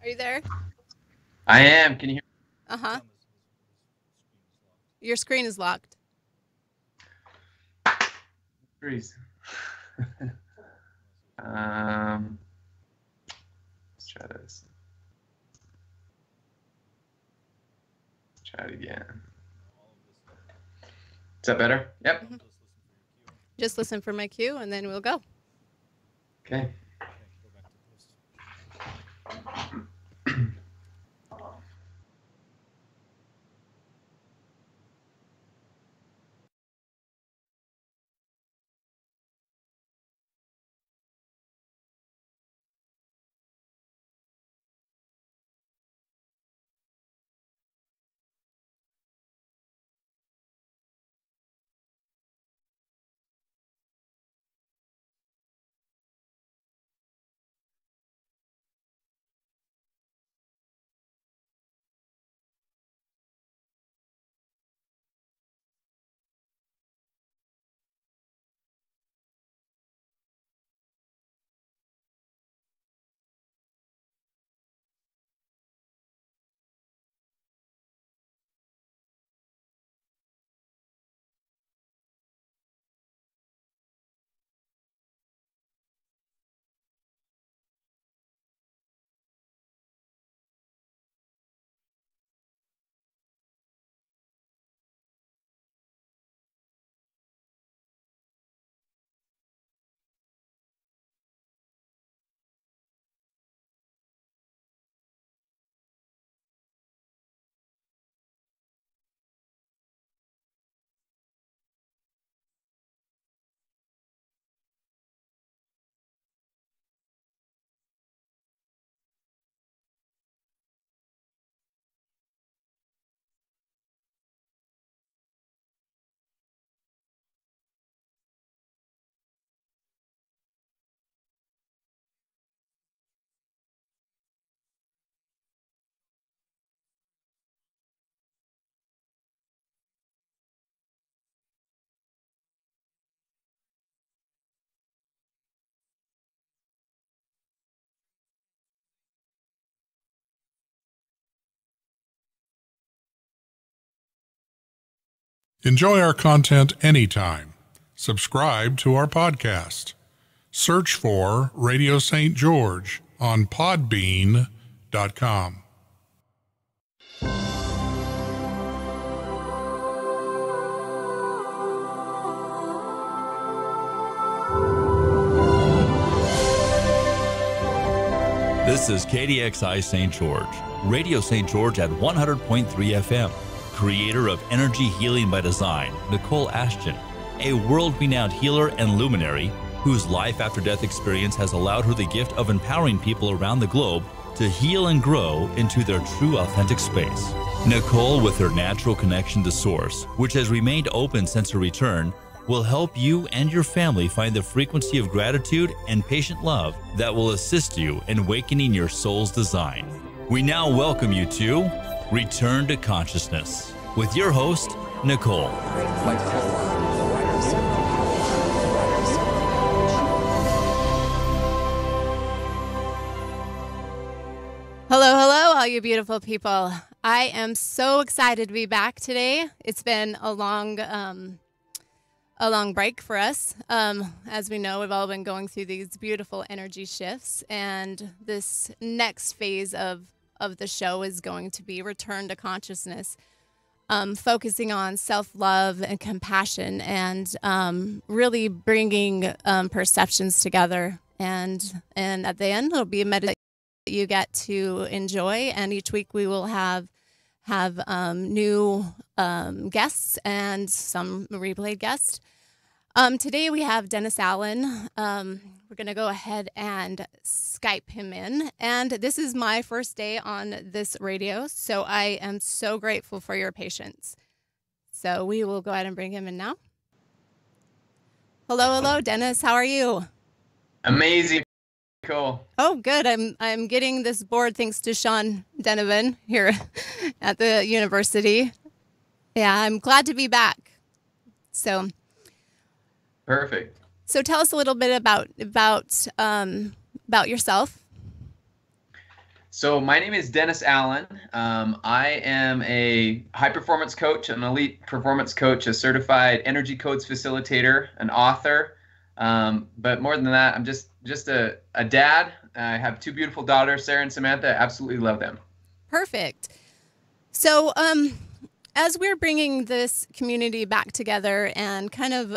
Are you there? I am. Can you hear me? Uh-huh. Your screen is locked. Let's try this. Try it again. Is that better? Yep. Mm-hmm. Just listen for my cue, and then we'll go. Okay. Enjoy our content anytime. Subscribe to our podcast. Search for Radio St. George on podbean.com. This is KDXI St. George, Radio St. George at 100.3 FM. Creator of Energy Healing by Design, Nicole AShton, a world-renowned healer and luminary whose life after death experience has allowed her the gift of empowering people around the globe to heal and grow into their true authentic space. Nicole, with her natural connection to Source, which has remained open since her return, will help you and your family find the frequency of gratitude and patient love that will assist you in awakening your soul's design. We now welcome you to Return to Consciousness with your host, Nicole. Hello, hello, all you beautiful people. I am so excited to be back today. It's been a long break for us. As we know, we've all been going through these beautiful energy shifts, and this next phase of the show is going to be Return to Consciousness, focusing on self-love and compassion, and really bringing perceptions together. And at the end, it'll be a meditation that you get to enjoy. And each week we will have new guests and some replayed guests. Today we have Dennis Allen. We're going to go ahead and Skype him in. And this is my first day on this radio, so I am so grateful for your patience. So we will go ahead and bring him in now. Hello, hello, Dennis. How are you? Amazing. Cool. Oh, good. I'm getting this board thanks to Sean Denovan here at the university. Yeah, I'm glad to be back. So perfect. So tell us a little bit about yourself. So my name is Dennis Allen. I am a high performance coach, an elite performance coach, a certified energy codes facilitator, an author. But more than that, I'm just a dad. I have two beautiful daughters, Sarah and Samantha. I absolutely love them. Perfect. So, as we're bringing this community back together and kind of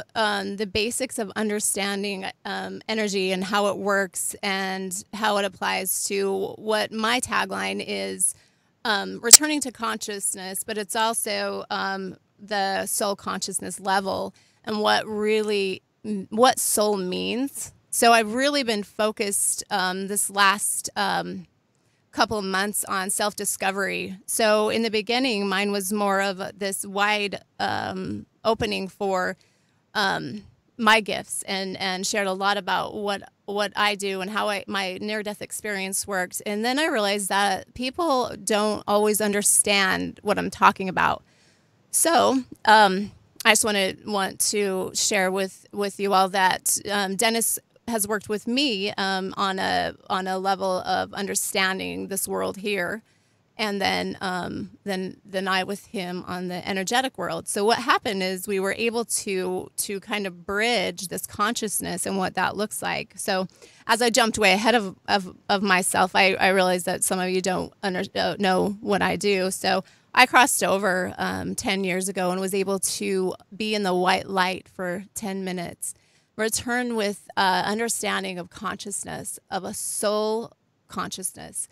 the basics of understanding energy and how it works and how it applies to what my tagline is, returning to consciousness, but it's also the soul consciousness level and what soul means. So I've really been focused this last couple of months on self-discovery. So in the beginning, mine was more of this wide opening for my gifts and shared a lot about what I do and how my near-death experience worked. And then I realized that people don't always understand what I'm talking about. So I just want to share with you all that Dennis has worked with me on a level of understanding this world here, and then I with him on the energetic world. So what happened is we were able to kind of bridge this consciousness and what that looks like. So as I jumped way ahead of myself, I realized that some of you don't know what I do. So I crossed over 10 years ago and was able to be in the white light for 10 minutes. Return with understanding of consciousness, of a soul consciousness,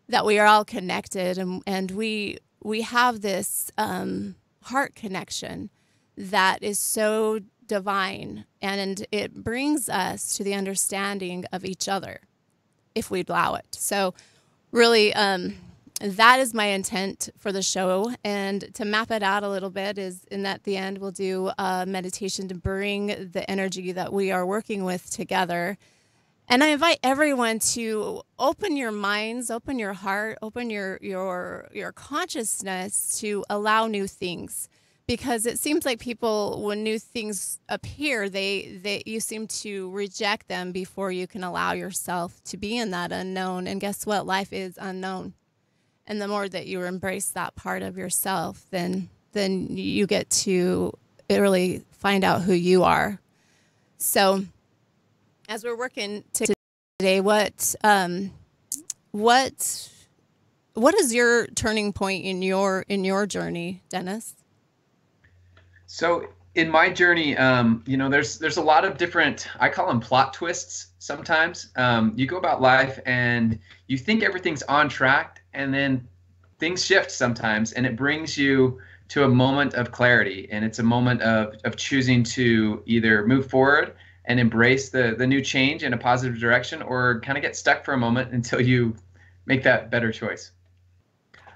that we are all connected, and we have this heart connection that is so divine, and it brings us to the understanding of each other if we allow it. So really, that is my intent for the show. And to map it out a little bit is, in at the end, we'll do a meditation to bring the energy that we are working with together. And I invite everyone to open your minds, open your heart, open your consciousness to allow new things. Because it seems like people, when new things appear, you seem to reject them before you can allow yourself to be in that unknown. And guess what? Life is unknown. And the more that you embrace that part of yourself, then you get to really find out who you are. So as we're working today, what is your turning point in your journey, Dennis? So in my journey, there's a lot of different, I call them plot twists sometimes. You go about life and you think everything's on track, and then things shift sometimes, and it brings you to a moment of clarity. And it's a moment of choosing to either move forward and embrace the new change in a positive direction, or kind of get stuck for a moment until you make that better choice.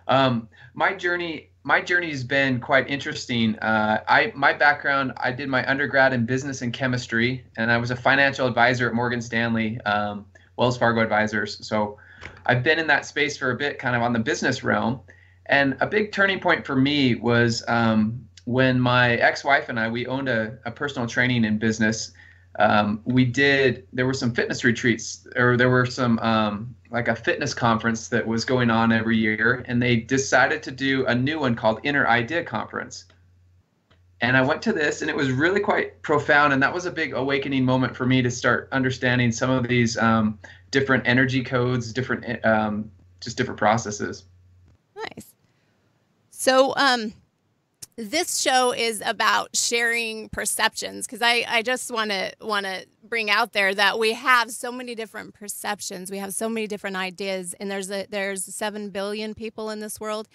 My journey has been quite interesting. My background, I did my undergrad in business and chemistry, and I was a financial advisor at Morgan Stanley, Wells Fargo Advisors. So I've been in that space for a bit, kind of on the business realm. And a big turning point for me was when my ex-wife and we owned a personal training in business. There were some fitness retreats, or there were some like a fitness conference that was going on every year, and they decided to do a new one called Inner Idea Conference. And I went to this, and it was really quite profound, and that was a big awakening moment for me to start understanding some of these different energy codes, different processes. Nice. So this show is about sharing perceptions, because I just want to bring out there that we have so many different perceptions. We have so many different ideas, and there's 7 billion people in this world.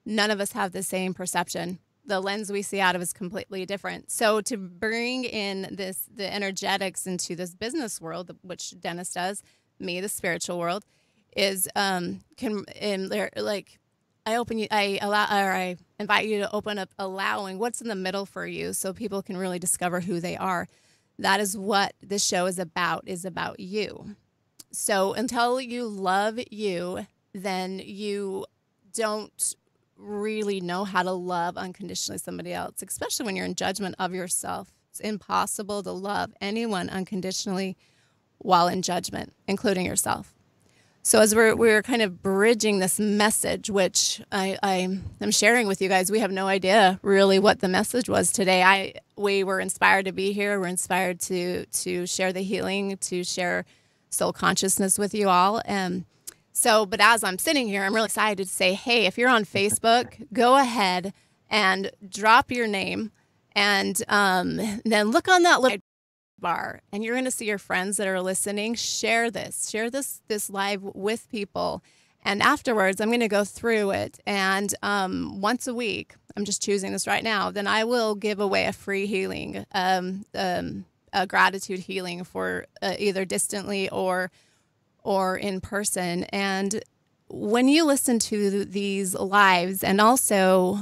None of us have the same perception. The lens we see out of is completely different. So to bring in the energetics into this business world, which Dennis does, me, the spiritual world, is I invite you to open up allowing what's in the middle for you, so people can really discover who they are. That is what this show is about you. So until you love you, then you don't really know how to love unconditionally somebody else, especially when you're in judgment of yourself. It's impossible to love anyone unconditionally while in judgment, including yourself. So as we're kind of bridging this message, which I'm sharing with you guys, we have no idea really what the message was today. We were inspired to be here. We're inspired to share the healing, to share soul consciousness with you all. But as I'm sitting here, I'm really excited to say, hey, if you're on Facebook, go ahead and drop your name, and then look on that little bar, and you're going to see your friends that are listening. Share this live with people, and afterwards I'm going to go through it, and once a week, I'm just choosing this right now, then I will give away a free healing, a gratitude healing for either distantly or in person. And when you listen to these lives, and also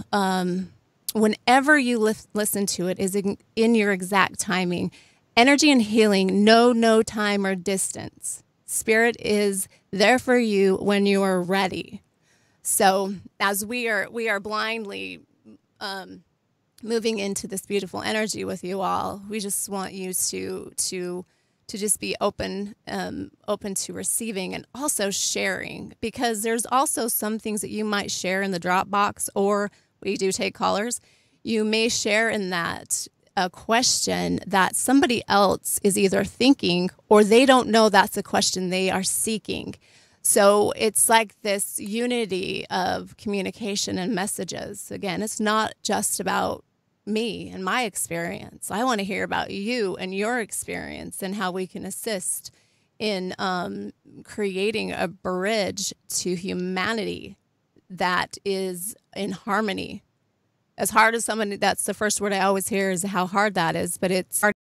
whenever you listen to it is in your exact timing. Energy and healing know no time or distance. Spirit is there for you when you are ready. So as we are blindly moving into this beautiful energy with you all, we just want you to just be open to receiving and also sharing, because there's also some things that you might share in the Dropbox, or we do take callers. You may share in that a question that somebody else is either thinking, or they don't know that's a question they are seeking. So it's like this unity of communication and messages. Again, it's not just about me and my experience. I want to hear about you and your experience, and how we can assist in creating a bridge to humanity that is in harmony. As hard as somebody, that's the first word I always hear, is how hard that is, but it's hard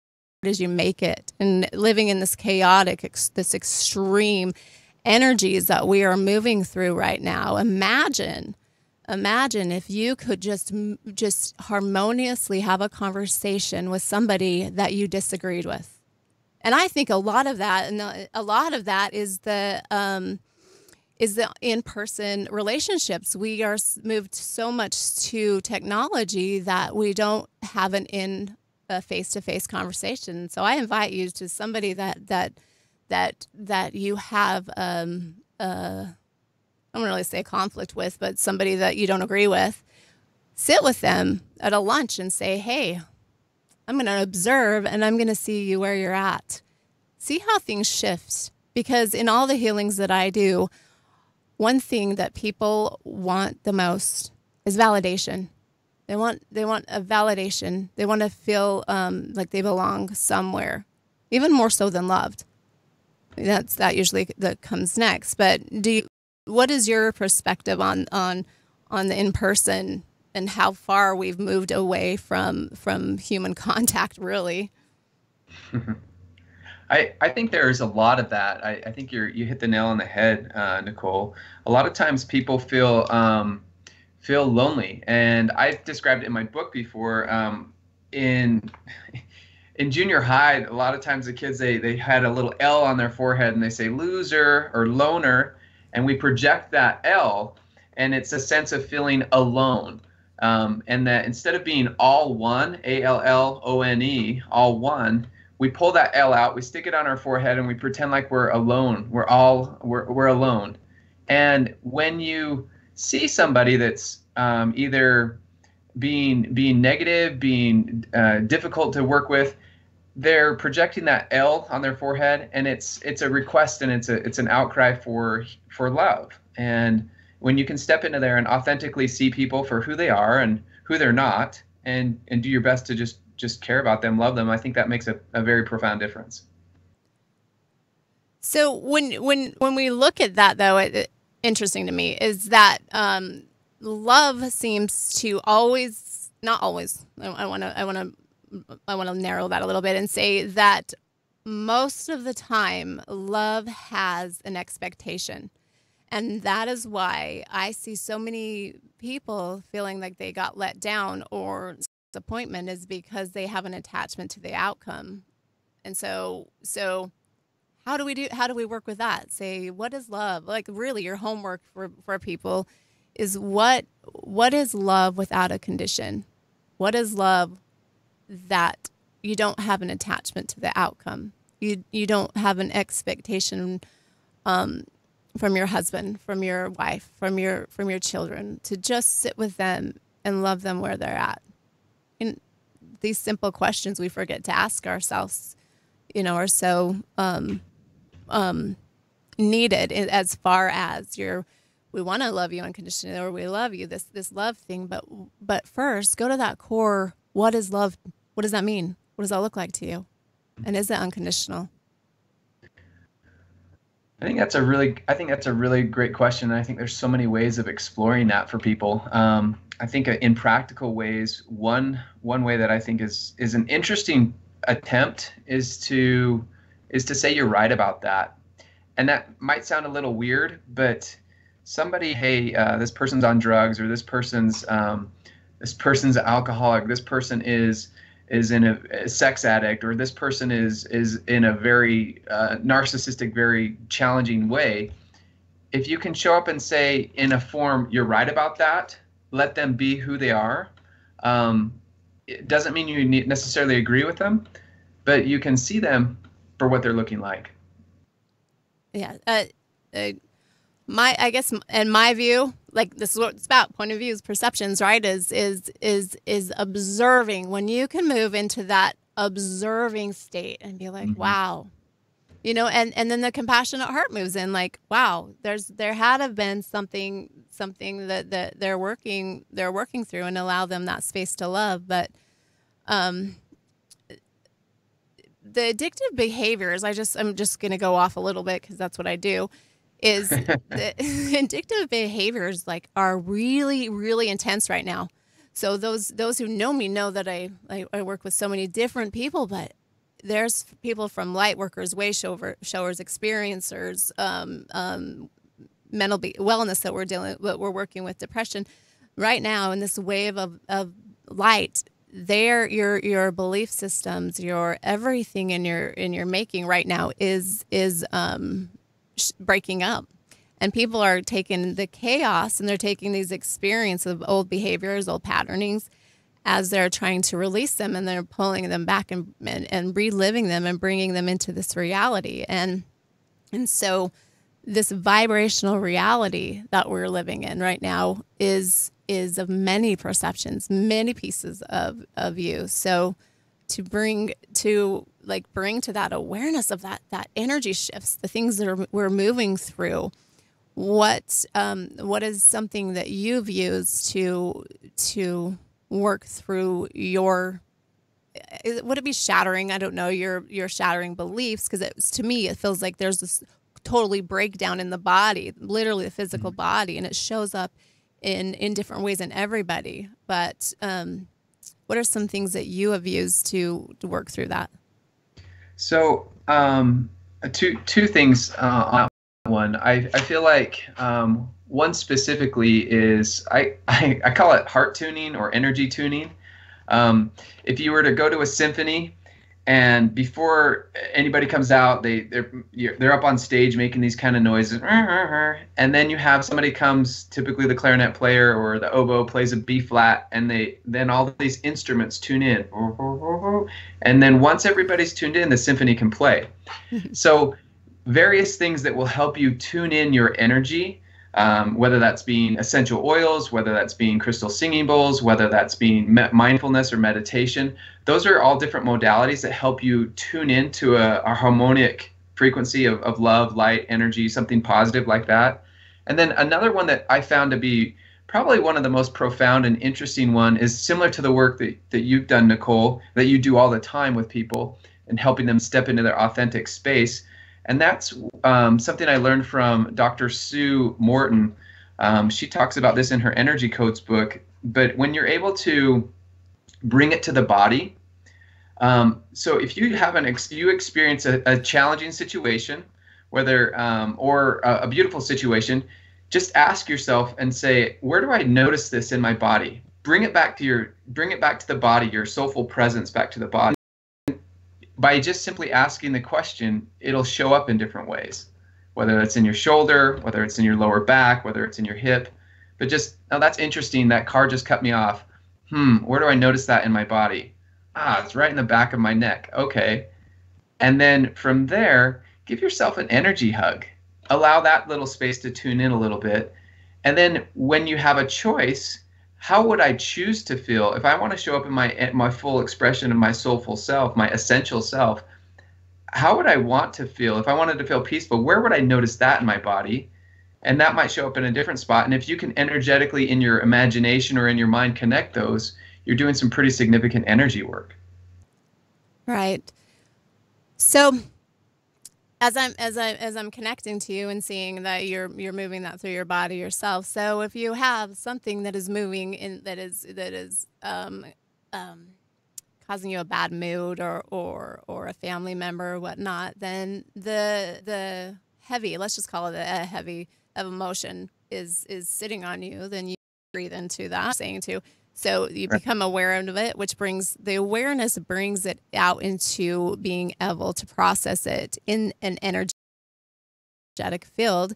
as you make it. And living in this chaotic, this extreme energies that we are moving through right now. Imagine if you could just harmoniously have a conversation with somebody that you disagreed with. And I think a lot of that is the in-person relationships. We are moved so much to technology that we don't have a face-to-face conversation. So I invite you to somebody that you have I don't really say conflict with, but somebody that you don't agree with. Sit with them at a lunch and say, hey, I'm going to observe, and I'm going to see you where you're at. See how things shift. Because in all the healings that I do, one thing that people want the most is validation. They want a validation. They want to feel like they belong somewhere, even more so than loved. That usually that comes next. But what is your perspective on the in-person, and how far we've moved away from human contact, really? I think there's a lot of that. I think you hit the nail on the head, Nicole. A lot of times people feel lonely, and I've described it in my book before. In junior high, a lot of times the kids they had a little L on their forehead, and they say loser or loner, and we project that L, and it's a sense of feeling alone. And that instead of being all one, ALLONE, all one, we pull that L out, we stick it on our forehead, and we pretend like we're alone. We're alone. And when you see somebody that's either being negative, being difficult to work with, they're projecting that L on their forehead, and it's a request, and it's an outcry for love. And when you can step into there and authentically see people for who they are and who they're not, and do your best to just care about them, love them, I think that makes a very profound difference. So when we look at that, though, interesting to me is that love seems to always, not always. I want to narrow that a little bit and say that most of the time, love has an expectation. And that is why I see so many people feeling like they got let down or disappointment, is because they have an attachment to the outcome. And so how do we work with that? Say, what is love? Like, really, your homework for people is what is love without a condition? What is love that you don't have an attachment to the outcome? You don't have an expectation from your husband, from your wife, from your children, to just sit with them and love them where they're at. And these simple questions we forget to ask ourselves, are so needed as far as we want to love you unconditionally, or we love you, this love thing, but first go to that core. What is love? What does that mean? What does that look like to you? And is it unconditional? I think that's a really great question. And I think there's so many ways of exploring that for people. I think in practical ways, one way that I think is an interesting attempt is to say you're right about that. And that might sound a little weird, but somebody, hey, this person's on drugs, or this person's alcoholic, this person is in a sex addict, or this person is in a very narcissistic, very challenging way. If you can show up and say in a form, you're right about that, let them be who they are. It doesn't mean you necessarily agree with them, but you can see them for what they're looking like. Yeah. I guess in my view, like, this is what it's about, point of views, perceptions, right? Is observing. When you can move into that observing state and be like, wow, and then the compassionate heart moves in, like, wow, there had to have been something that they're working through, and allow them that space to love. But the addictive behaviors, I'm just going to go off a little bit because that's what I do, is the addictive behaviors, like, are really, really intense right now. So those who know me know that I work with so many different people, but there's people from light workers, way showers, experiencers, mental wellness that we're working with, depression right now in this wave of light. Your belief systems, your everything in your making right now is breaking up, and people are taking the chaos, and they're taking these experiences of old behaviors, old patternings, as they're trying to release them, and they're pulling them back and reliving them and bringing them into this reality. And so this vibrational reality that we're living in right now is of many perceptions, many pieces of you. So to bring to that awareness of that energy shifts, the things that we're moving through, what is something that you've used to work through would it be shattering? I don't know, your shattering beliefs, because to me it feels like there's this totally breakdown in the body, literally the physical body, and it shows up in different ways in everybody. But what are some things that you have used to work through that? So two things on that one. I feel like one specifically is I call it heart tuning or energy tuning. If you were to go to a symphony, and before anybody comes out, they're up on stage making these kind of noises, and then you have somebody comes, typically the clarinet player or the oboe plays a B flat, and then all these instruments tune in, and then once everybody's tuned in, the symphony can play. So various things that will help you tune in your energy, whether that's being essential oils, whether that's being crystal singing bowls, whether that's being mindfulness or meditation. Those are all different modalities that help you tune into a harmonic frequency of love, light, energy, something positive like that. And then another one that I found to be probably one of the most profound and interesting one is similar to the work that you've done, Nicole, that you do all the time with people and helping them step into their authentic space. And that's something I learned from Dr. Sue Morton. She talks about this in her Energy Codes book. But when you're able to bring it to the body, so if you have you experience a challenging situation, whether or a beautiful situation, just ask yourself and say, where do I notice this in my body? Bring it back to the body, your soulful presence back to the body. By just simply asking the question, it'll show up in different ways, whether it's in your shoulder, whether it's in your lower back, whether it's in your hip. But just, oh, that's interesting. That car just cut me off. Where do I notice that in my body? It's right in the back of my neck. Okay. And then from there, give yourself an energy hug. allow that little space to tune in a little bit. And then when you have a choice, how would I choose to feel? If I want to show up in my full expression of my soulful self, my essential self, how would I want to feel? If I wanted to feel peaceful, where would I notice that in my body? And that might show up in a different spot. And if you can energetically in your imagination or in your mind connect those, you're doing some pretty significant energy work. Right. So as I'm connecting to you and seeing that you're moving that through your body yourself. So if you have something that is moving in that is causing you a bad mood or a family member or whatnot, then the heavy, let's just call it a heavy of emotion is sitting on you, then you breathe into that, saying to. So you become aware of it, which brings the awareness brings it out into being able to process it in an energetic field.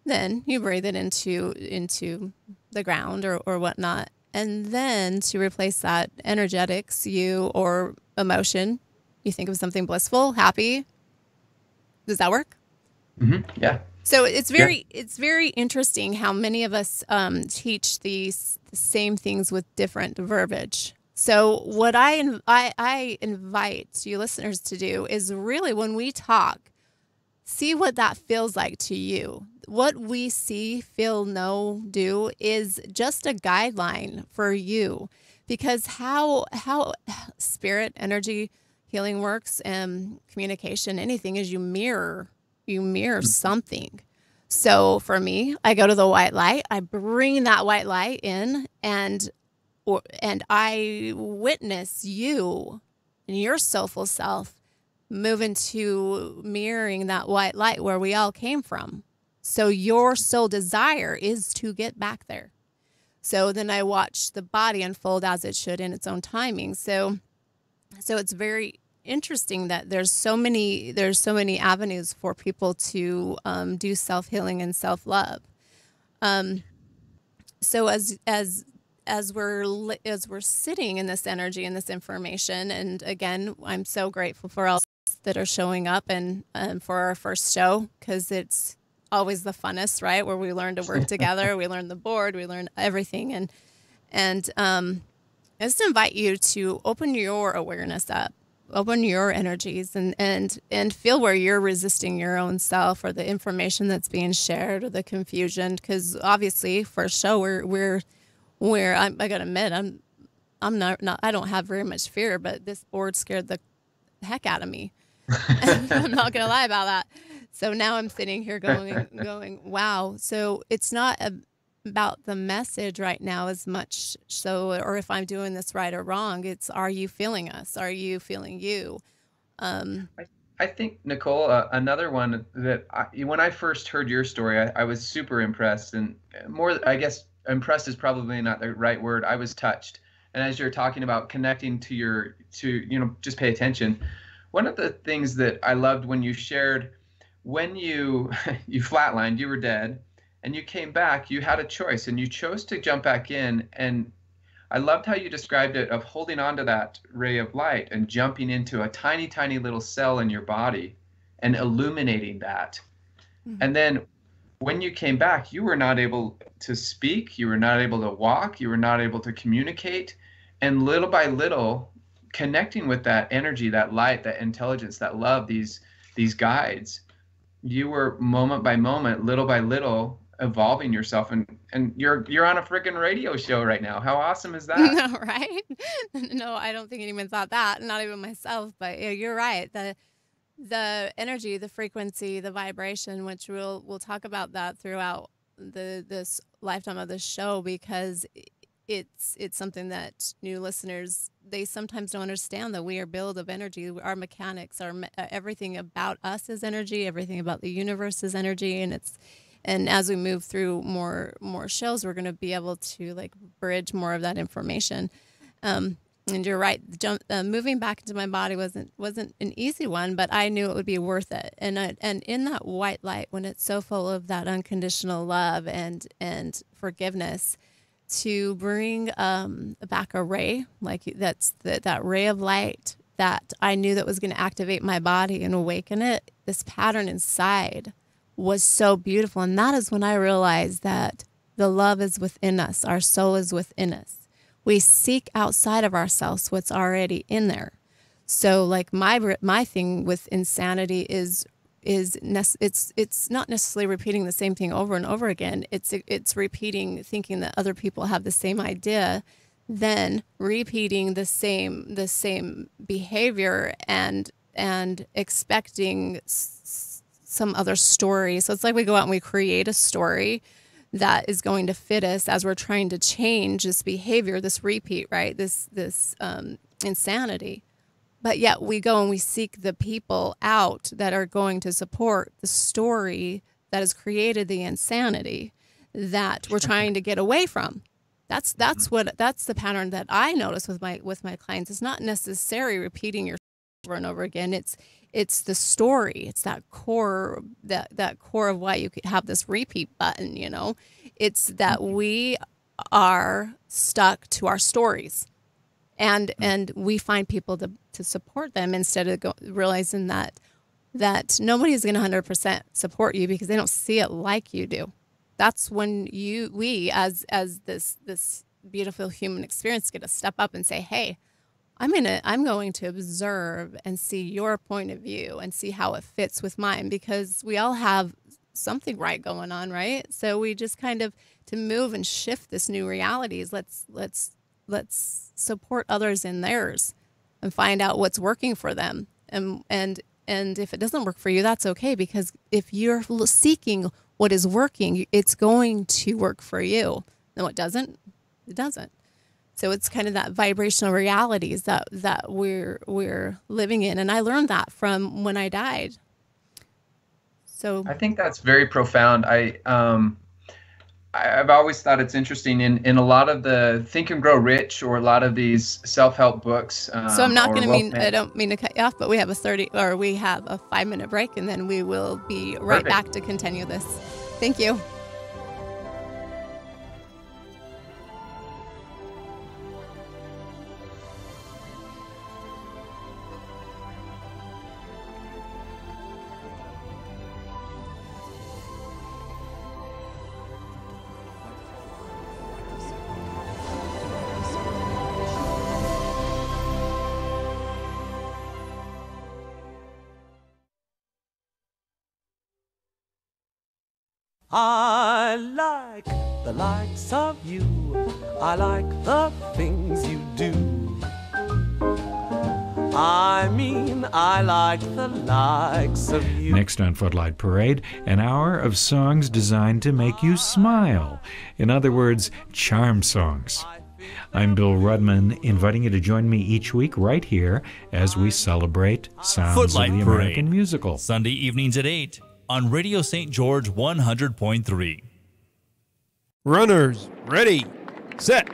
Then you breathe it into the ground or whatnot. And then to replace that energetics, or emotion, you think of something blissful, happy. Does that work? Mm-hmm. Yeah. So it's very interesting how many of us teach the same things with different verbiage. So what I invite you listeners to do is really, when we talk, see what that feels like to you. What we see, feel, know, do is just a guideline for you, because how spirit, energy, healing works, and communication, anything, is you mirror something. So for me, I go to the white light, I bring that white light in, and I witness you and your soulful self move into mirroring that white light where we all came from. So your soul desire is to get back there. So then I watch the body unfold as it should in its own timing. So it's very interesting that there's so many avenues for people to do self-healing and self-love. So as we're sitting in this energy and this information, and again, I'm so grateful for all that are showing up and for our first show, because it's always the funnest, right? Where we learn to work together, we learn the board, we learn everything, and I just invite you to open your awareness up. Open your energies and feel where you're resisting your own self, or the information that's being shared, or the confusion. Because obviously, for a show, we're I gotta admit, I'm not I don't have very much fear, but this board scared the heck out of me. I'm not gonna lie about that. So now I'm sitting here going, wow. So it's not about the message right now as much so, or if I'm doing this right or wrong. It's, are you feeling us? Are you feeling you? I think, Nicole, another one that when I first heard your story, I was super impressed, and more, I guess impressed is probably not the right word. I was touched. And as you're talking about connecting to just pay attention. One of the things that I loved when you shared, when you flatlined, you were dead, and you came back, you had a choice, and you chose to jump back in. And I loved how you described it, of holding on to that ray of light and jumping into a tiny, tiny little cell in your body and illuminating that. Mm-hmm. And then when you came back, you were not able to speak, you were not able to walk, you were not able to communicate. And little by little, connecting with that energy, that light, that intelligence, that love, these guides, you were moment by moment, little by little, evolving yourself, and you're on a freaking radio show right now. How awesome is that? No, right? No, I don't think anyone thought that, not even myself. But you're right. The energy, the frequency, the vibration, which we'll talk about that throughout this lifetime of the show, because it's something that new listeners, they sometimes don't understand, that we are built of energy. Our mechanics, everything about us is energy. Everything about the universe is energy, and as we move through more shows, we're going to be able to bridge more of that information. And you're right, moving back into my body wasn't an easy one, but I knew it would be worth it. And in that white light, when it's so full of that unconditional love and forgiveness, to bring back a ray, that's that ray of light that I knew that was going to activate my body and awaken it, this pattern inside was so beautiful. And that is when I realized that the love is within us. Our soul is within us. We seek outside of ourselves what's already in there. So like my thing with insanity is it's not necessarily repeating the same thing over and over again. It's repeating, thinking that other people have the same idea, then repeating the same behavior and expecting some other story. So it's like we go out and we create a story that is going to fit us as we're trying to change this behavior, this repeat, right? This insanity. But yet we go and we seek the people out that are going to support the story that has created the insanity that we're trying to get away from. That's the pattern that I notice with my clients. It's not necessarily repeating your over and over again. It's the story. It's that core of why you could have this repeat button, you know. It's that we are stuck to our stories. And we find people to support them instead of realizing that nobody is going to 100% support you because they don't see it like you do. That's when we as this beautiful human experience get to step up and say, hey, I'm going to observe and see your point of view and see how it fits with mine, because we all have something right going on, right? So we just kind of, to move and shift this new realities, let's support others in theirs and find out what's working for them. And if it doesn't work for you, that's okay, because if you're seeking what is working, it's going to work for you. And what doesn't, it doesn't. So it's kind of that vibrational realities that we're living in. And I learned that from when I died. So I think that's very profound. I've always thought it's interesting in a lot of the Think and Grow Rich or a lot of these self-help books. So I'm not going to I don't mean to cut you off, but we have a 5-minute break, and then we will be right back to continue this. Thank you. I like the likes of you. I like the things you do. I mean, I like the likes of you. Next on Footlight Parade, an hour of songs designed to make you smile. In other words, charm songs. I'm Bill Rudman, inviting you to join me each week right here as we celebrate sounds Footlight of the Parade. American musical. Sunday evenings at 8 on Radio St. George 100.3. Runners, ready, set,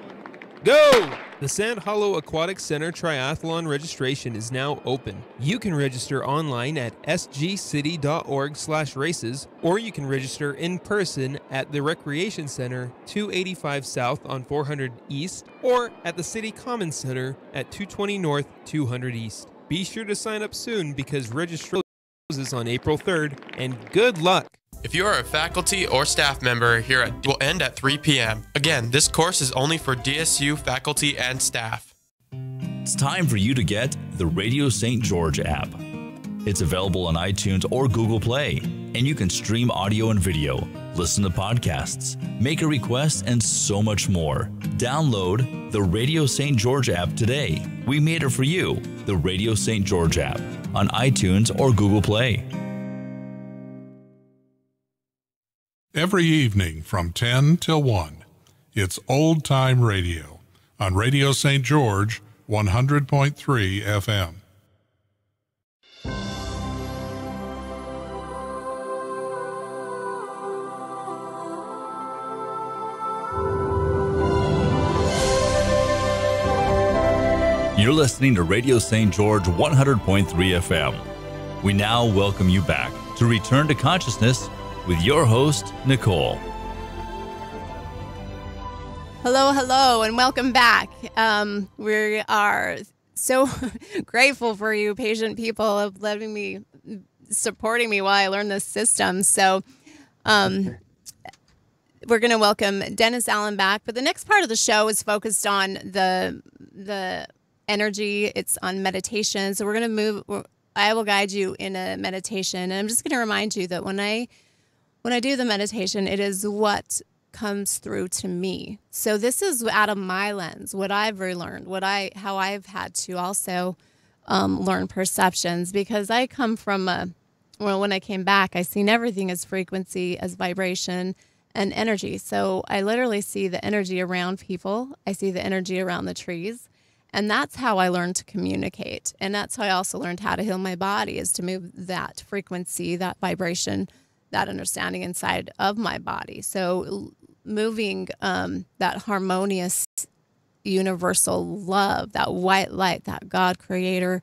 go! The Sand Hollow Aquatic Center Triathlon registration is now open. You can register online at sgcity.org/races, or you can register in person at the Recreation Center, 285 South on 400 East, or at the City Commons Center at 220 North, 200 East. Be sure to sign up soon because registration closes on April 3rd, and good luck! If you are a faculty or staff member here will end at 3 p.m. Again, this course is only for DSU faculty and staff. It's time for you to get the Radio St. George app. It's available on iTunes or Google Play, and you can stream audio and video, listen to podcasts, make a request, and so much more. Download the Radio St. George app today. We made it for you, the Radio St. George app, on iTunes or Google Play. Every evening from 10 till 1, it's Old Time Radio on Radio St. George 100.3 FM. You're listening to Radio St. George 100.3 FM. We now welcome you back to Return to Consciousness with your host, Nicole. Hello, and welcome back. We are so grateful for you, patient people, of letting me supporting me while I learn this system. So we're going to welcome Dennis Allen back. But the next part of the show is focused on the energy. It's on meditation. So we're going to move. I will guide you in a meditation. And I'm just going to remind you that when I do the meditation, it is what comes through to me. So this is out of my lens, what I've relearned, how I've had to also learn perceptions, because I come from when I came back, I seen everything as frequency, as vibration, and energy. So I literally see the energy around people. I see the energy around the trees. And that's how I learned to communicate. And that's how I also learned how to heal my body, is to move that frequency, that vibration, that understanding inside of my body. So moving that harmonious, universal love, that white light, that God creator,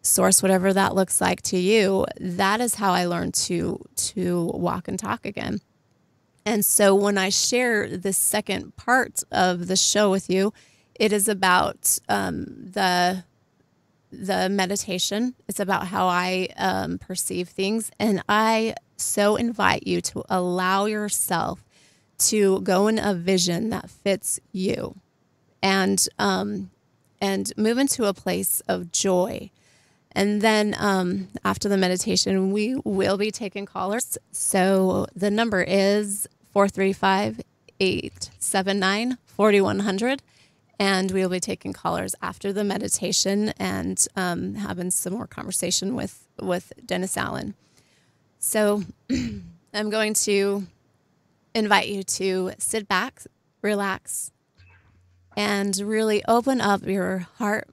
source, whatever that looks like to you, that is how I learned to walk and talk again. And so when I share this second part of the show with you, it is about the meditation. It's about how I perceive things. And I so invite you to allow yourself to go in a vision that fits you, and move into a place of joy. And then after the meditation, we will be taking callers. So the number is 435-879-4100. And we'll be taking callers after the meditation and having some more conversation with Dennis Allen. So I'm going to invite you to sit back, relax, and really open up your heart,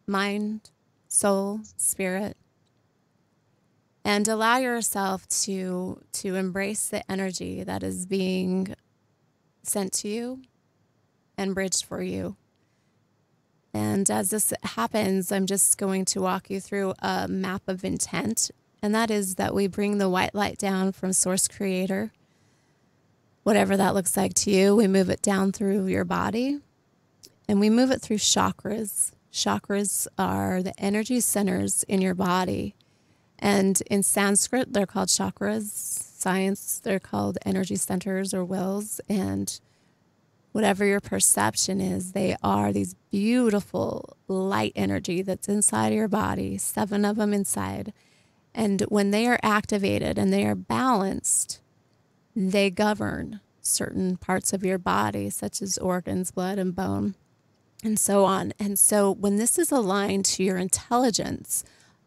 mind, soul, spirit, and allow yourself to embrace the energy that is being sent to you and bridged for you. And as this happens, I'm just going to walk you through a map of intent, and that is that we bring the white light down from Source Creator, whatever that looks like to you. We move it down through your body, and we move it through chakras. Chakras are the energy centers in your body. And in Sanskrit, they're called chakras. Science, they're called energy centers or wells. And whatever your perception is, they are these beautiful light energy that's inside your body, 7 of them inside. And when they are activated and they are balanced, they govern certain parts of your body, such as organs, blood, and bone, and so on. And so when this is aligned to your intelligence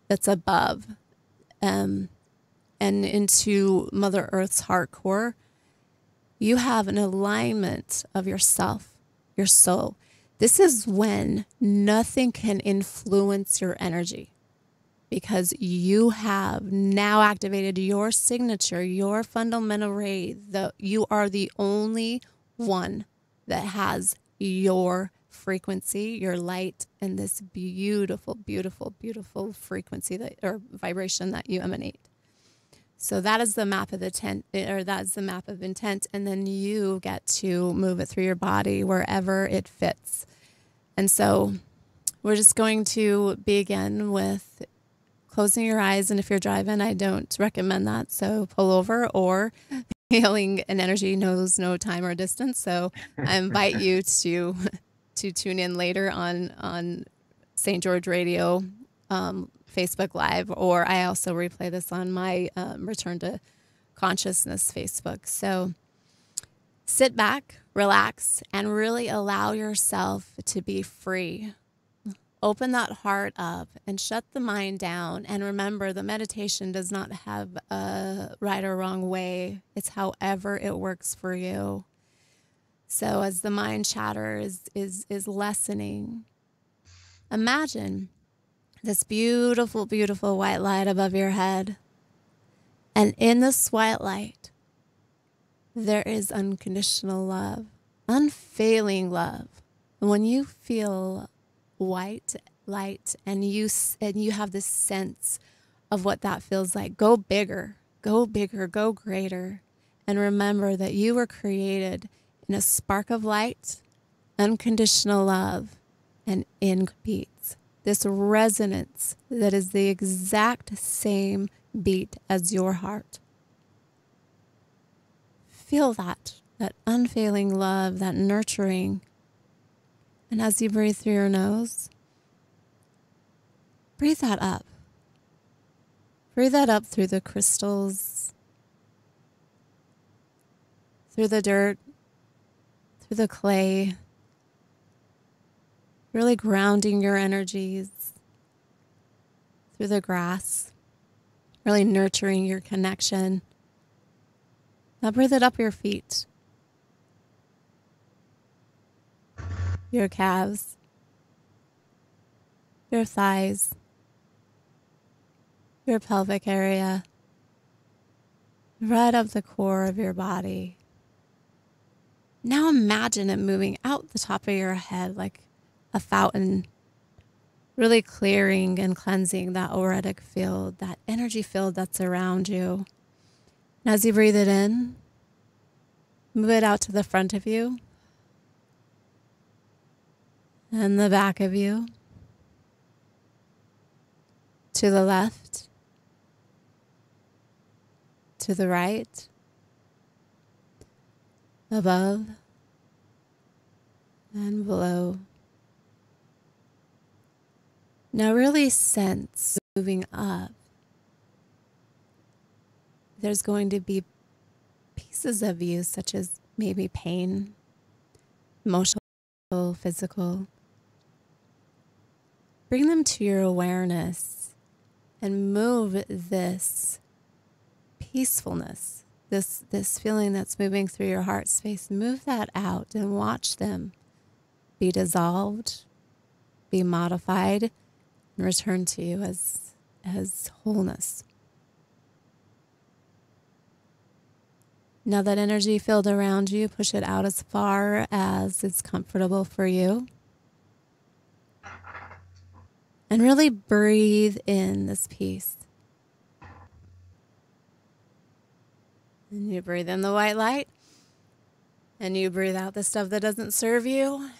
that's above, and into Mother Earth's heart core, you have an alignment of yourself, your soul. This is when nothing can influence your energy, because you have now activated your signature, your fundamental ray. You are the only one that has your frequency, your light, and this beautiful, beautiful, beautiful frequency or vibration that you emanate. So that is the map of intent, and then you get to move it through your body wherever it fits. And so we're just going to begin with closing your eyes, and if you're driving, I don't recommend that, so pull over, or healing and energy knows no time or distance, so I invite you to tune in later on St. George Radio Facebook Live, or I also replay this on my Return to Consciousness Facebook. So sit back, relax, and really allow yourself to be free. Open that heart up and shut the mind down. And remember, the meditation does not have a right or wrong way. It's however it works for you. So as the mind chatter is lessening, imagine this beautiful, beautiful white light above your head. And in this white light, there is unconditional love, unfailing love. And when you feel white light and you have this sense of what that feels like, go bigger, go greater. And remember that you were created in a spark of light, unconditional love, and in peace. This resonance that is the exact same beat as your heart. Feel that unfailing love, that nurturing. And as you breathe through your nose, breathe that up. Breathe that up through the crystals, through the dirt, through the clay, really grounding your energies, through the grass, really nurturing your connection. Now breathe it up your feet, your calves, your thighs, your pelvic area, right up the core of your body. Now imagine it moving out the top of your head like a fountain, really clearing and cleansing that auric field, that energy field that's around you. And as you breathe it in, move it out to the front of you and the back of you, to the left, to the right, above and below. Now really sense moving up. There's going to be pieces of you, such as maybe pain, emotional, physical. Bring them to your awareness and move this peacefulness, this feeling that's moving through your heart space. Move that out and watch them be dissolved, be modified, and return to you as wholeness. Now that energy field around you, push it out as far as it's comfortable for you. And really breathe in this peace. And you breathe in the white light. And you breathe out the stuff that doesn't serve you.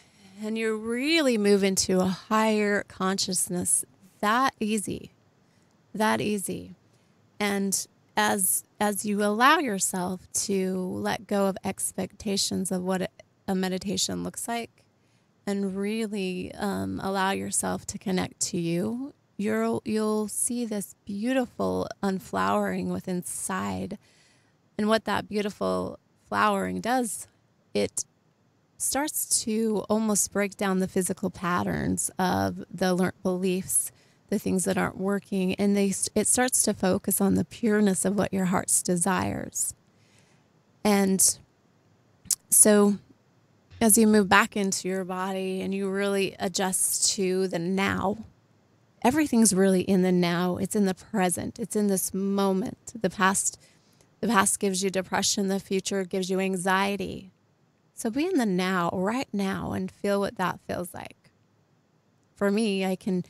And you really move into a higher consciousness. That easy. And as you allow yourself to let go of expectations of what a meditation looks like, and really allow yourself to connect to you, you'll see this beautiful unflowering within inside. And what that beautiful flowering does, it starts to almost break down the physical patterns of the learned beliefs, the things that aren't working, and it starts to focus on the pureness of what your heart's desires. And so as you move back into your body and you really adjust to the now, everything's really in the now. It's in the present. It's in this moment. The past gives you depression. The future gives you anxiety. So be in the now, right now, and feel what that feels like. For me, I can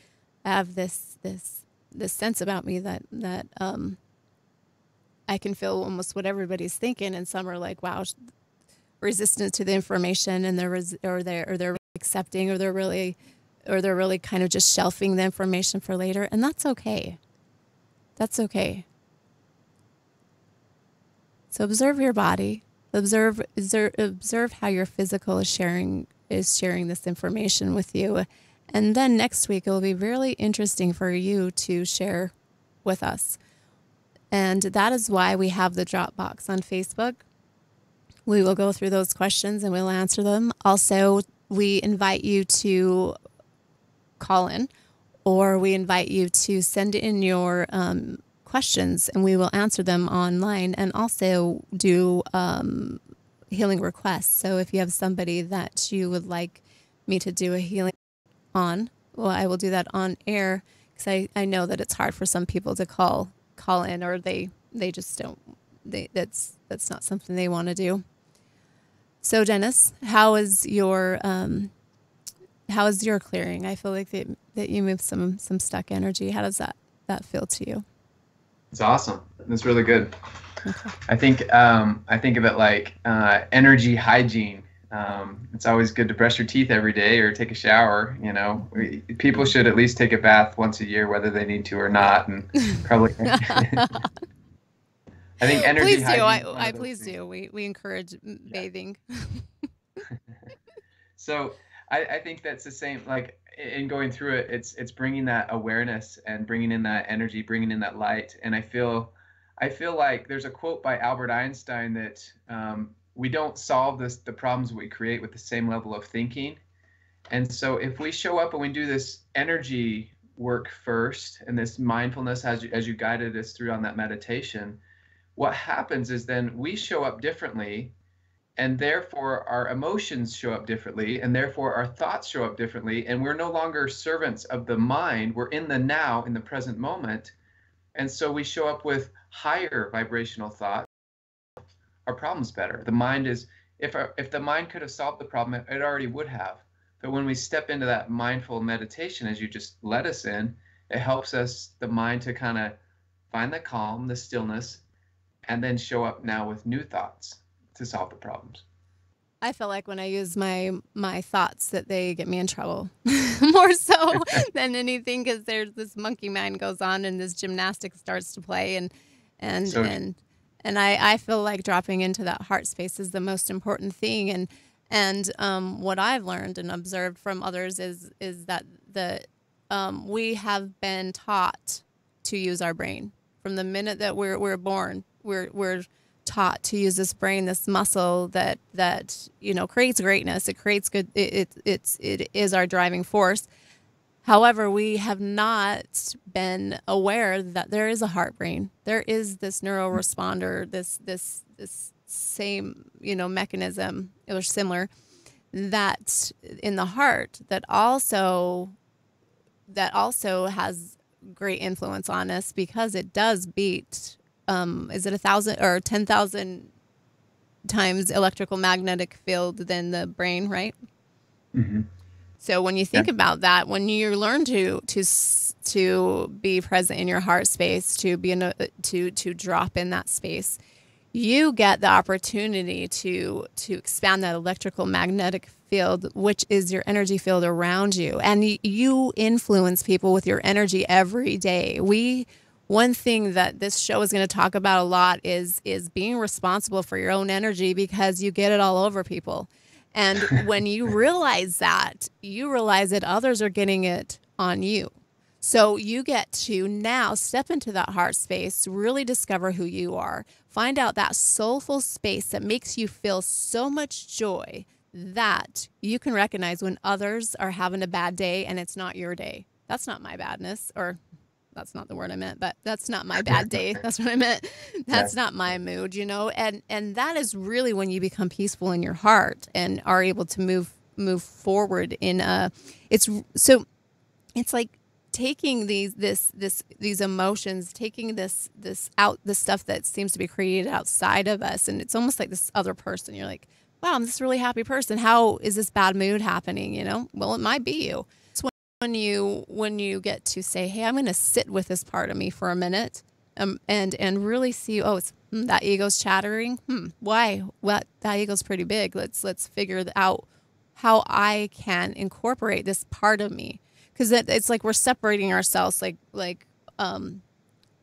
have this sense about me that I can feel almost what everybody's thinking, and some are like, wow, resistant to the information, and they're accepting, or they're really kind of just shelving the information for later, and that's okay. That's okay. So observe your body. Observe how your physical is sharing this information with you. And then next week, it will be really interesting for you to share with us. And that is why we have the Dropbox on Facebook. We will go through those questions and we'll answer them. Also, we invite you to call in, or we invite you to send in your questions, and we will answer them online, and also do healing requests. So if you have somebody that you would like me to do a healing on, well, I will do that on air, because I know that it's hard for some people to call in, or they just don't. That's not something they want to do. So Dennis, how is your clearing? I feel like that you moved some stuck energy. How does that feel to you? It's awesome. It's really good. Okay. I think of it like energy hygiene. It's always good to brush your teeth every day or take a shower. People should at least take a bath once a year, whether they need to or not. And probably, I think energy. Please do. Please things. do. We encourage bathing. So I think that's the same. Like in going through it, it's bringing that awareness and bringing in that energy, bringing in that light. And I feel like there's a quote by Albert Einstein that we don't solve the problems we create with the same level of thinking. And so if we show up and we do this energy work first and this mindfulness as you guided us through on that meditation, what happens is then we show up differently, and therefore our emotions show up differently, and therefore our thoughts show up differently, and we're no longer servants of the mind. We're in the now, in the present moment. And so we show up with higher vibrational thoughts. Our problem's better. The mind is, if the mind could have solved the problem, it already would have. But when we step into that mindful meditation, as you just led us in, it helps us, the mind, to kind of find the calm, the stillness, and then show up now with new thoughts to solve the problems. I feel like when I use my thoughts that they get me in trouble more so than anything, because there's this monkey mind goes on and this gymnastics starts to play, and I feel like dropping into that heart space is the most important thing. And what I've learned and observed from others is that we have been taught to use our brain from the minute that we're born. We're taught to use this brain, this muscle that creates greatness. It creates good. It is our driving force. However, we have not been aware that there is a heart brain. There is this neuroresponder, this same mechanism or similar that in the heart that also has great influence on us, because it does beat. Is it 1,000 or 10,000 times electrical magnetic field than the brain, right? Mm-hmm. So when you think about that, when you learn to be present in your heart space, to be to drop in that space, you get the opportunity to expand that electrical magnetic field, which is your energy field around you, and you influence people with your energy every day. One thing that this show is going to talk about a lot is being responsible for your own energy, because you get it all over people. And when you realize that others are getting it on you. So you get to now step into that heart space, really discover who you are, find out that soulful space that makes you feel so much joy that you can recognize when others are having a bad day and it's not your day. That's not my badness, or that's not the word I meant, but that's not my bad day. That's what I meant. That's not my mood, and that is really when you become peaceful in your heart and are able to move forward it's like taking these emotions, taking this out, the stuff that seems to be created outside of us, and it's almost like this other person. You're like, wow, I'm this really happy person. How is this bad mood happening? Well, it might be you. When you get to say, hey, I'm going to sit with this part of me for a minute, and really see, it's that ego's chattering. Why? Well, that ego's pretty big. Let's figure out how I can incorporate this part of me, because it's like we're separating ourselves, like from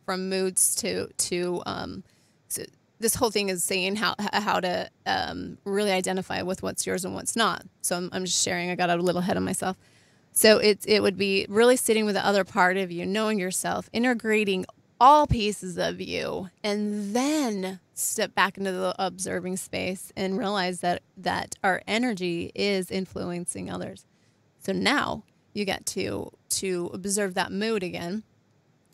moods to so this whole thing is saying how to really identify with what's yours and what's not. So I'm just sharing. I got a little ahead of myself. So it would be really sitting with the other part of you, knowing yourself, integrating all pieces of you, and then step back into the observing space and realize that our energy is influencing others. So now you get to observe that mood again,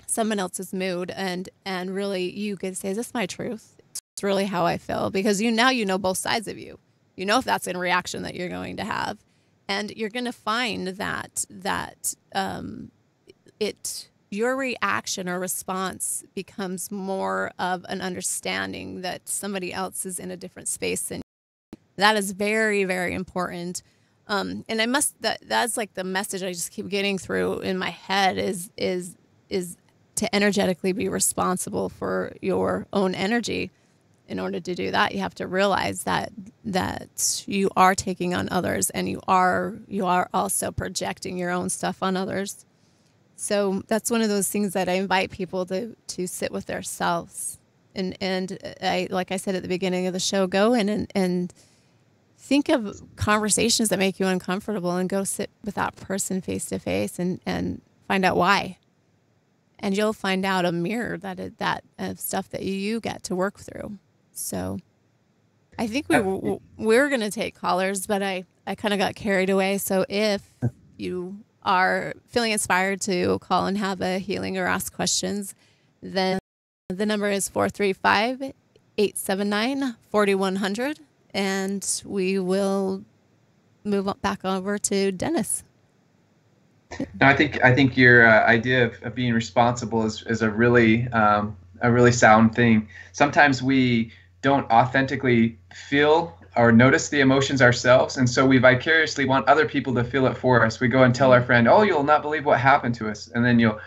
someone else's mood, and really you can say, is this my truth? It's really how I feel, because you know both sides of you. You know if that's a reaction that you're going to have. And you're going to find that your reaction or response becomes more of an understanding that somebody else is in a different space than you. That is very, very important. And that's like the message I just keep getting through in my head is to energetically be responsible for your own energy. in order to do that, you have to realize that you are taking on others, and you are also projecting your own stuff on others. So that's one of those things that I invite people to sit with themselves. And I, like I said at the beginning of the show, go in and think of conversations that make you uncomfortable, and go sit with that person face to face and find out why. And you'll find out a mirror that stuff that you get to work through. So I think we're going to take callers, but I kind of got carried away. So if you are feeling inspired to call and have a healing or ask questions, then the number is 435-879-4100, and we will move back over to Dennis. No, I think your idea of being responsible is a really sound thing. Sometimes we don't authentically feel or notice the emotions ourselves, and so we vicariously want other people to feel it for us. We go and tell our friend, "Oh, you'll not believe what happened to us," and then you'll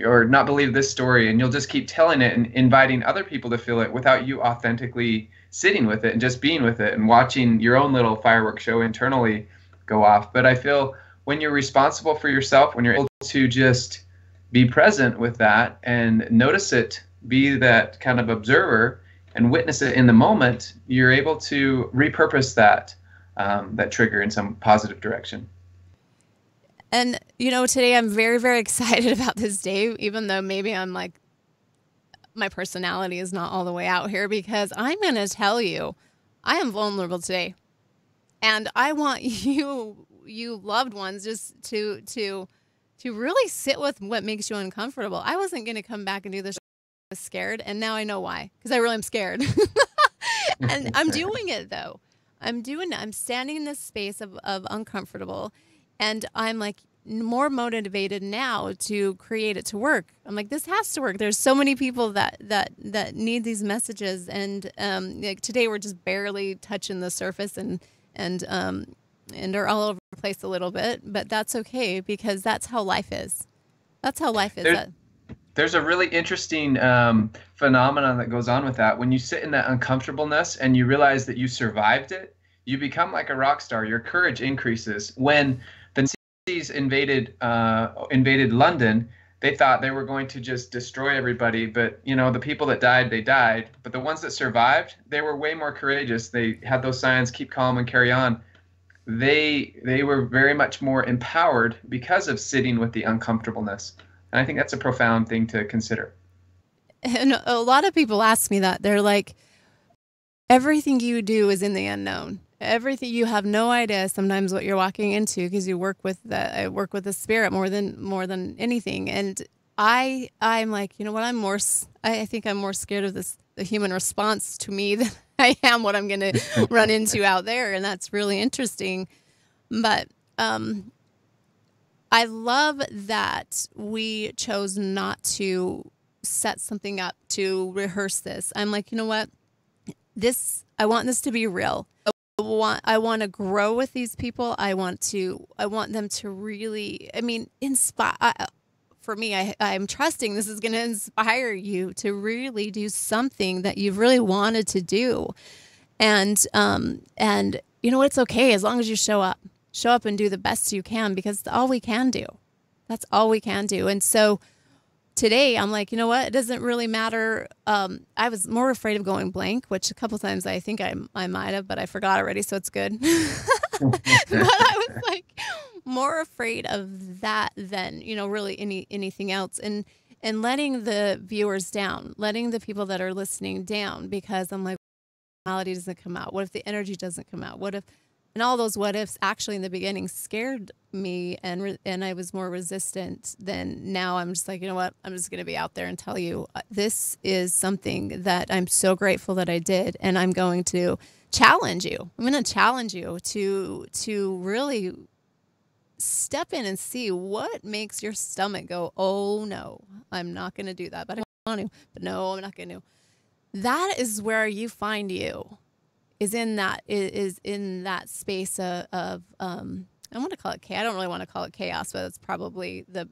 or not believe this story, and you'll just keep telling it and inviting other people to feel it without you authentically sitting with it and just being with it and watching your own little fireworks show internally go off. But I feel when you're responsible for yourself, when you're able to just be present with that and notice it, be that kind of observer and witness it in the moment, you're able to repurpose that trigger in some positive direction. And, today I'm very, very excited about this day, even though maybe I'm like, my personality is not all the way out here, because I'm going to tell you, I am vulnerable today. And I want you loved ones just to really sit with what makes you uncomfortable. I wasn't going to come back and do this. I was scared, and now I know why, because I really am scared. And I'm doing it, though. I'm doing it. I'm standing in this space of uncomfortable, and I'm like more motivated now to create it to work. I'm like, this has to work. There's so many people that need these messages, and like today we're just barely touching the surface and are all over the place a little bit, but that's okay, because that's how life is. That's how life is. There's a really interesting phenomenon that goes on with that. When you sit in that uncomfortableness and you realize that you survived it, you become like a rock star. Your courage increases. When the Nazis invaded London, they thought they were going to just destroy everybody. But, the people that died, they died. But the ones that survived, they were way more courageous. They had those signs, keep calm and carry on. They were very much more empowered because of sitting with the uncomfortableness. And I think that's a profound thing to consider. And a lot of people ask me that. They're like, everything you do is in the unknown. Everything, you have no idea sometimes what you're walking into, because you work with I work with the spirit more than anything. And I'm like, what, I think I'm more scared of the human response to me than I am what I'm going to run into out there. And that's really interesting. But I love that we chose not to set something up to rehearse this. I'm like, you know what? I want this to be real. I want to grow with these people. I want them to really, inspire. For me, I'm trusting this is going to inspire you to really do something that you've really wanted to do. And it's okay as long as you show up. Show up and do the best you can, because it's all we can do. That's all we can do. And so today I'm like, you know what? It doesn't really matter. I was more afraid of going blank, which a couple times I think I might have, but I forgot already, so it's good. But I was like more afraid of that than, really anything else. And letting the viewers down, letting the people that are listening down, because I'm like, reality doesn't come out. What if the energy doesn't come out? And all those what ifs actually in the beginning scared me, and I was more resistant. Than now I'm just like, you know what? I'm just going to be out there and tell you this is something that I'm so grateful that I did, and I'm going to challenge you. I'm going to challenge you to really step in and see what makes your stomach go, oh no, I'm not going to do that, but I want to. But no, I'm not going to. That is where you find you. Is in that space of I want to call it chaos. I don't really want to call it chaos, but it's probably the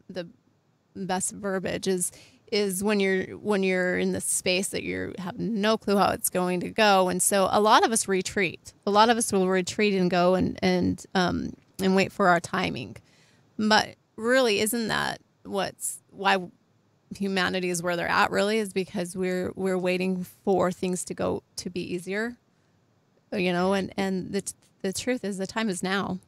best verbiage. Is is when you're in the space that you have no clue how it's going to go. And so a lot of us retreat. A lot of us will retreat and go and wait for our timing. But really, isn't that why humanity is where they're at, really, is because we're waiting for things to be easier, and the truth is the time is now.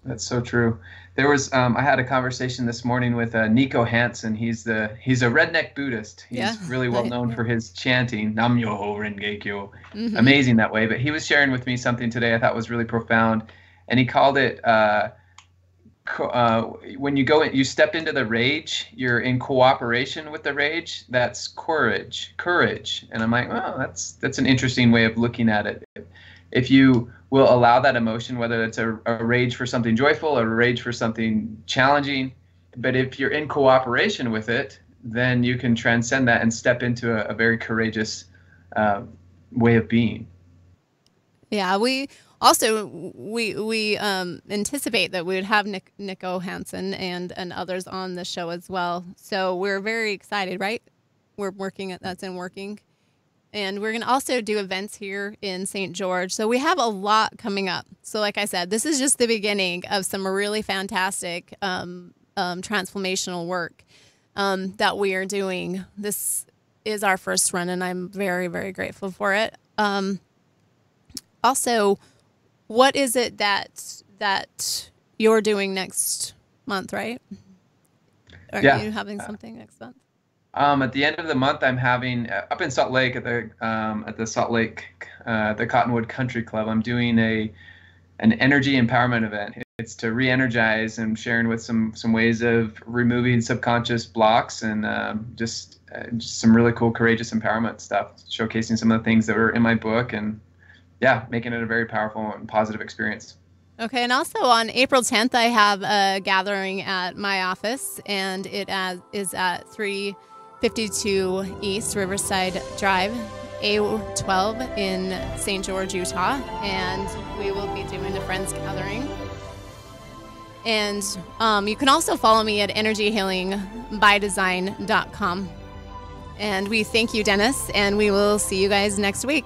That's so true. There was I had a conversation this morning with Nicole AShton. He's a redneck Buddhist. He's really well known for his chanting, Nam Myoho Renge Kyo. Amazing that way. But he was sharing with me something today I thought was really profound, and he called it when you step into the rage, you're in cooperation with the rage. That's courage. And I'm like, oh, that's an interesting way of looking at it. If you will allow that emotion, whether it's a rage for something joyful or a rage for something challenging, but if you're in cooperation with it, then you can transcend that and step into a very courageous way of being. Yeah, we anticipate that we would have Nicole AShton and others on the show as well. So we're very excited, right? We're working. And we're going to also do events here in St. George. So we have a lot coming up. So like I said, this is just the beginning of some really fantastic transformational work that we are doing. This is our first run, and I'm very, very grateful for it. Also, what is it that you're doing next month, right? Are you having something next month? At the end of the month, I'm having up in Salt Lake at the Salt Lake the Cottonwood Country Club. I'm doing an energy empowerment event. It's to re-energize and sharing with some ways of removing subconscious blocks and just some really cool, courageous empowerment stuff, showcasing some of the things that were in my book and making it a very powerful and positive experience. Okay, and also on April 10th, I have a gathering at my office, and it is at 352 East Riverside Drive, A12 in St. George, Utah, and we will be doing a Friends Gathering. And you can also follow me at energyhealingbydesign.com. And we thank you, Dennis, and we will see you guys next week.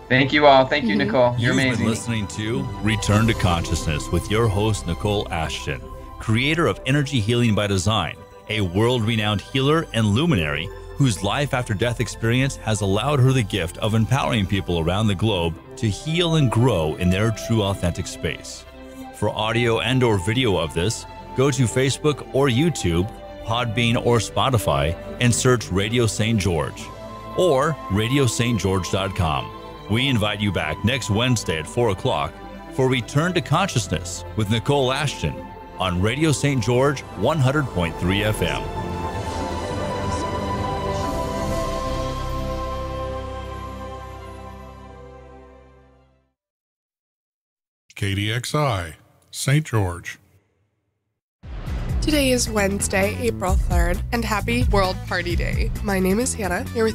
Thank you all. Thank you, Nicole. You're You've amazing. been listening to Return to Consciousness with your host, Nicole AShton, creator of Energy Healing by Design, a world-renowned healer and luminary whose life-after-death experience has allowed her the gift of empowering people around the globe to heal and grow in their true authentic space. For audio and or video of this, go to Facebook or YouTube, Podbean or Spotify, and search Radio St. George or radiostgeorge.com. We invite you back next Wednesday at 4 o'clock for Return to Consciousness with Nicole AShton on Radio St. George 100.3 FM. KDXI, St. George. Today is Wednesday, April 3rd, and happy World Party Day. My name is Hannah, here with